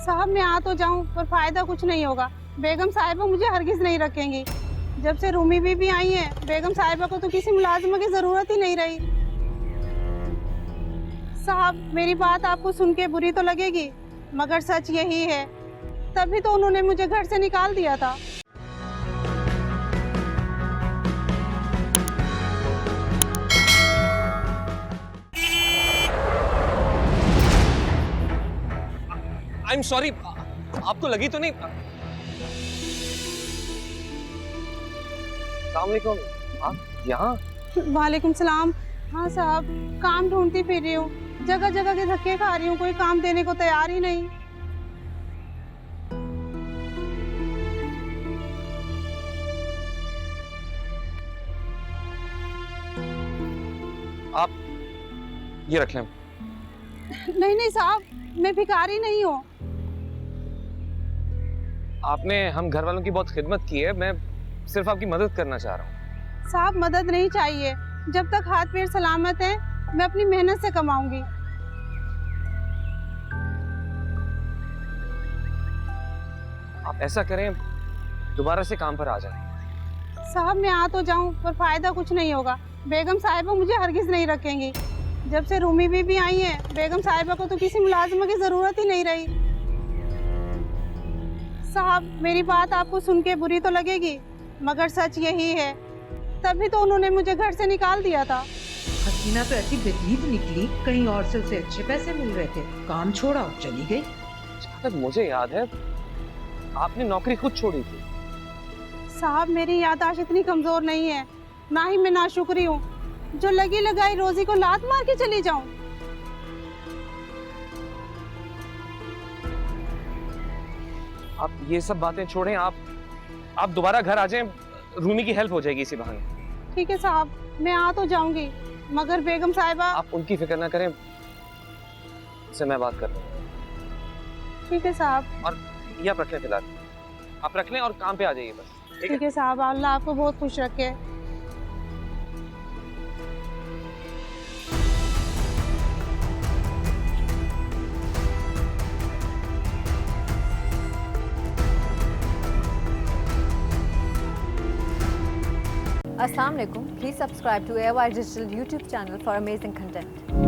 साहब मैं आ तो जाऊं पर फायदा कुछ नहीं होगा। बेगम साहिबा मुझे हरगिज नहीं रखेंगी। जब से रूमी बीबी आई है, बेगम साहिबा को तो किसी मुलाजिमा की जरूरत ही नहीं रही। साहब मेरी बात आपको सुन के बुरी तो लगेगी, मगर सच यही है। तभी तो उन्होंने मुझे घर से निकाल दिया था। आई एम सॉरी, आपको लगी तो नहीं? अस्सलाम वालेकुम, आप यहाँ? वालेकुम सलाम। हाँ साहब, काम ढूंढती फिर रही हूँ, जगह जगह के धक्के खा रही हूँ, कोई काम देने को तैयार ही नहीं। आप ये रख लें। नहीं नहीं साहब, मैं भिखारी नहीं हूँ। आपने हम घर वालों की बहुत खिदमत की है, मैं सिर्फ आपकी मदद करना चाह रहा हूँ। साहब मदद नहीं चाहिए, जब तक हाथ पैर सलामत है मैं अपनी मेहनत से कमाऊंगी। आप ऐसा करें, दोबारा से काम पर आ जाएं। साहब मैं आ तो जाऊं पर फायदा कुछ नहीं होगा। बेगम साहिबा मुझे हरगिज नहीं रखेंगी। जब से रूमी बीबी आई है, बेगम साहिबा को तो किसी मुलाजिमा की जरूरत ही नहीं रही। साहब मेरी बात आपको सुन के बुरी तो लगेगी, मगर सच यही है। तभी तो उन्होंने मुझे घर से निकाल दिया था। हसीना तो ऐसी बेदीद निकली, कहीं और से उसे अच्छे पैसे मिल रहे थे, काम छोड़ा और चली गई। जहाँ तक मुझे याद है, आपने नौकरी खुद छोड़ी थी। साहब मेरी याददाश्त इतनी कमजोर नहीं है, ना ही मैं नाशुक्री हूँ जो लगी लगाई रोजी को लात मार के चली जाऊं। आप ये सब बातें छोड़ें, आप दोबारा घर आ जाएं, रूमी की हेल्प हो जाएगी इसी बहाने। ठीक है साहब, मैं आ तो जाऊंगी, मगर बेगम साहिबा। आप उनकी फिक्र ना करें, उससे मैं बात कर रहा हूँ। ठीक है साहब। और ये आप रख लें फिलहाल, आप रख लें और काम पे आ जाइए बस। ठीक है साहब, अल्लाह आपको बहुत खुश रखे। Assalamu alaikum. Please subscribe to AOI Digital YouTube channel for amazing content.